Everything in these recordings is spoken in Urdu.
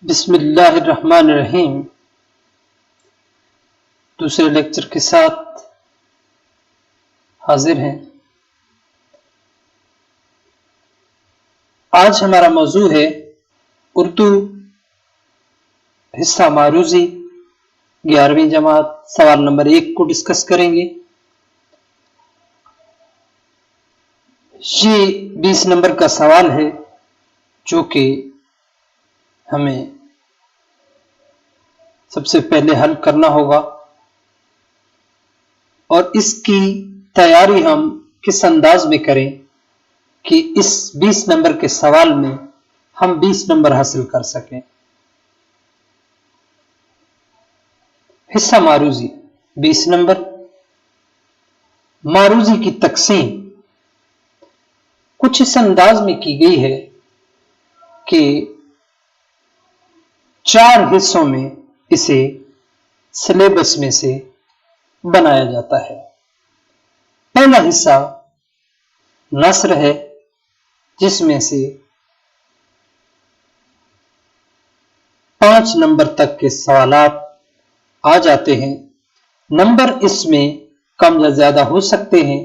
بسم اللہ الرحمن الرحیم۔ دوسرے لیکچر کے ساتھ حاضر ہیں۔ آج ہمارا موضوع ہے اردو حصہ معروضی 11ویں جماعت، سوال نمبر 1 کو ڈسکس کریں گے۔ یہ 20 نمبر کا سوال ہے جو کہ ہمیں سب سے پہلے حل کرنا ہوگا، اور اس کی تیاری ہم کس انداز میں کریں کہ اس 20 نمبر کے سوال میں ہم 20 نمبر حاصل کر سکیں۔ حصہ معروضی 20 نمبر۔ معروضی کی تقسیم کچھ اس انداز میں کی گئی ہے کہ 4 حصوں میں اسے سلیبس میں سے بنایا جاتا ہے۔ پہلا حصہ نثر ہے، جس میں سے 5 نمبر تک کے سوالات آ جاتے ہیں۔ نمبر اس میں کم یا زیادہ ہو سکتے ہیں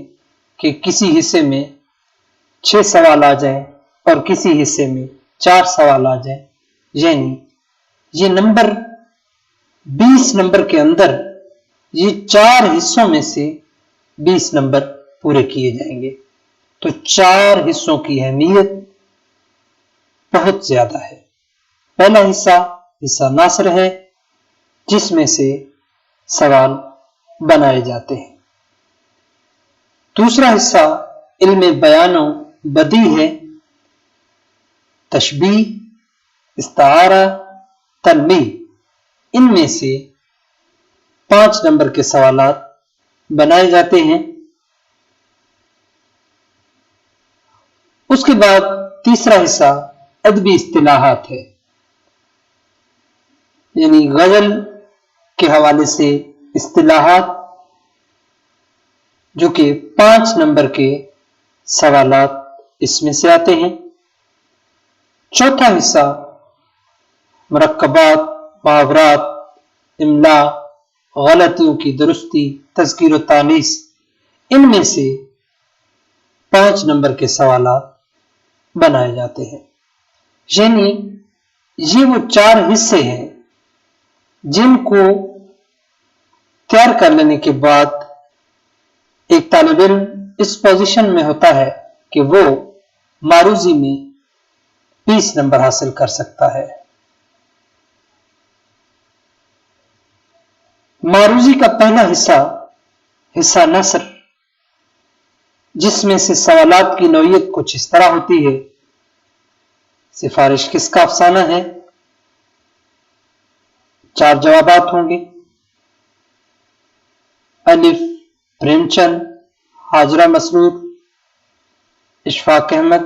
کہ کسی حصے میں 6 سوال آ جائیں اور کسی حصے میں 4 سوال آ جائیں، یعنی یہ نمبر 20 نمبر کے اندر یہ 4 حصوں میں سے 20 نمبر پورے کیے جائیں گے۔ تو 4 حصوں کی اہمیت بہت زیادہ ہے۔ پہلا حصہ نثر ہے، جس میں سے سوال بنائے جاتے ہیں۔ دوسرا حصہ علم بیان و بدیع ہے، تشبیہ، استعارہ، تنبیہ، ان میں سے 5 نمبر کے سوالات بنائے جاتے ہیں۔ اس کے بعد تیسرا حصہ ادبی اصطلاحات ہے، یعنی غزل کے حوالے سے اصطلاحات، جو کہ 5 نمبر کے سوالات اس میں سے آتے ہیں۔ چوتھا حصہ مرکبات، محاورات، املا، غلطیوں کی درستی، تذکیر و تانیث، ان میں سے 5 نمبر کے سوالات بنائے جاتے ہیں۔ یعنی یہ وہ 4 حصے ہیں جن کو تیار کر لینے کے بعد ایک طالب علم اس پوزیشن میں ہوتا ہے کہ وہ معروضی میں 20 نمبر حاصل کر سکتا ہے۔ معروضی کا پہلا حصہ نثر، جس میں سے سوالات کی نوعیت کچھ اس طرح ہوتی ہے۔ سفارش کس کا افسانہ ہے؟ 4 جوابات ہوں گے۔ الف پریم چند، حاجرہ مسرور، اشفاق احمد،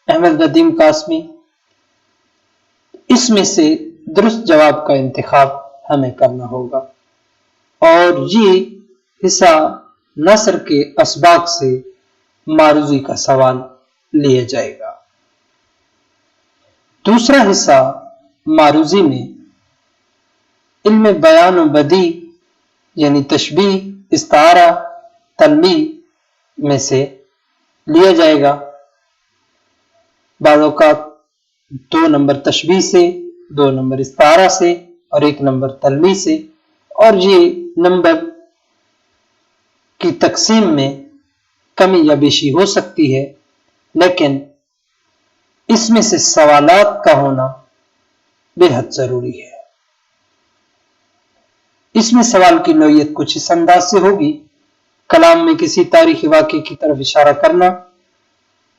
احمد ندیم قاسمی۔ اس میں سے درست جواب کا انتخاب ہمیں کرنا ہوگا، اور یہ حصہ نثر کے اسباق سے معروضی کا سوال لیا جائے گا۔ دوسرا حصہ معروضی میں علم بیان و بدیع، یعنی تشبیہ، استعارہ، تنبیہ میں سے لیا جائے گا۔ بعض اوقات 2 نمبر تشبیہ سے، 2 نمبر استعارہ سے اور 1 نمبر تنبیہ سے، اور یہ نمبر کی تقسیم میں کمی یا بیشی ہو سکتی ہے، لیکن اس میں سے سوالات کا ہونا بے حد ضروری ہے۔ اس میں سوال کی نوعیت کچھ اس انداز سے ہوگی: کلام میں کسی تاریخی واقعے کی طرف اشارہ کرنا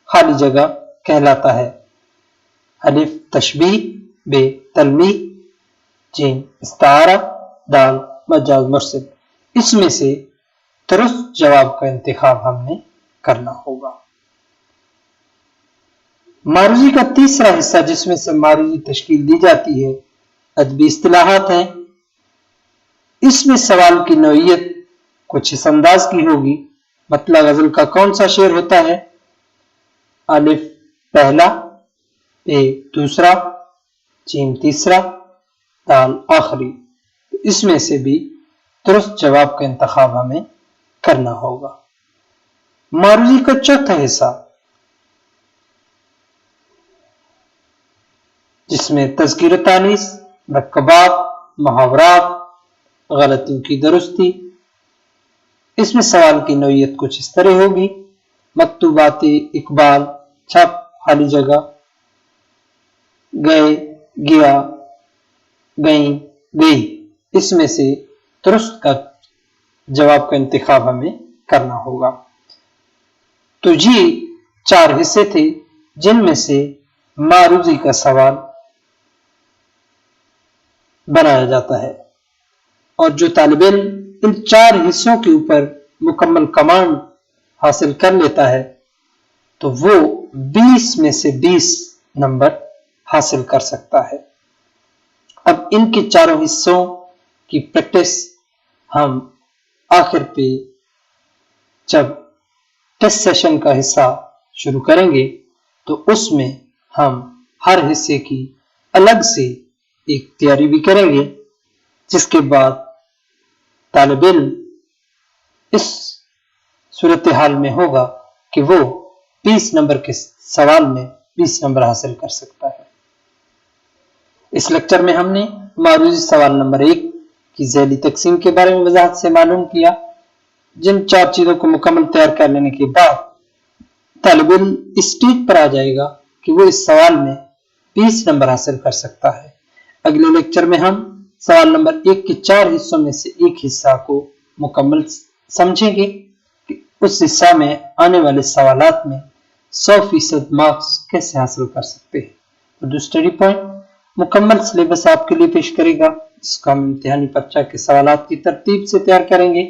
خالی جگہ کہلاتا ہے۔ الف تشبیہ، ب تنبیہ، ج استعارہ، دال مجاز مرسل۔ اس میں سے درست جواب کا انتخاب ہم نے کرنا ہوگا۔ معروضی کا تیسرا حصہ، جس میں سے معروضی تشکیل دی جاتی ہے، ادبی اصطلاحات ہیں۔ اس میں سوال کی نوعیت کچھ اس انداز کی ہوگی: مطلع غزل کا کون سا شعر ہوتا ہے؟ الف پہلا، ب دوسرا، جیم تیسرا، دال آخری۔ اس میں سے بھی درست جواب کا انتخاب ہمیں کرنا ہوگا۔ معروضی کا چوتھا حصہ، جس میں تذکیر و تانیث، مرکبات، محاورات، غلطیوں کی درستی۔ اس میں سوال کی نوعیت کچھ اس طرح ہوگی: مکتوبات اقبال، چھپ، خالی جگہ، گئے، گیا، گئیں، گئی۔ اس میں سے درست کا جواب کا انتخاب ہمیں کرنا ہوگا۔ تو یہ 4 حصے تھے جن میں سے معروضی کا سوال بنایا جاتا ہے، اور جو طالب علم ان 4 حصوں کے اوپر مکمل کمانڈ حاصل کر لیتا ہے تو وہ 20 میں سے 20 نمبر حاصل کر سکتا ہے۔ اب ان کے 4 حصوں کی پریکٹس ہم آخر پہ جب ٹیسٹ سیشن کا حصہ شروع کریں گے تو اس میں ہم ہر حصے کی الگ سے ایک تیاری بھی کریں گے، جس کے بعد طالب علم اس صورتحال میں ہوگا کہ وہ 20 نمبر کے سوال میں 20 نمبر حاصل کر سکتا ہے۔ اس لیکچر میں ہم نے معروضی سوال نمبر 1 کی ذیلی تقسیم کے بارے میں وضاحت سے معلوم کیا۔ جن 4 چیزوں کو مکمل تیار کر لینے کے بعد طالب علم اس اسٹیج پر آ جائے گا کہ وہ اس سوال میں 20 نمبر حاصل کر سکتا ہے۔ اگلے لیکچر میں ہم سوال نمبر 1 کے 4 حصوں میں سے ایک حصہ کو مکمل سمجھیں گے کہ اس حصہ میں آنے والے سوالات میں 100% مارکس کیسے حاصل کر سکتے ہیں۔ اردو اسٹڈی پوائنٹ مکمل سلیبس آپ کے لیے پیش کرے گا، جس کو ہم امتحانی پرچہ کے سوالات کی ترتیب سے تیار کریں گے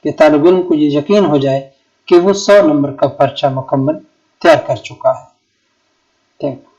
کہ طالب علم کو یہ یقین ہو جائے کہ وہ 100 نمبر کا پرچہ مکمل تیار کر چکا ہے۔ Thank you.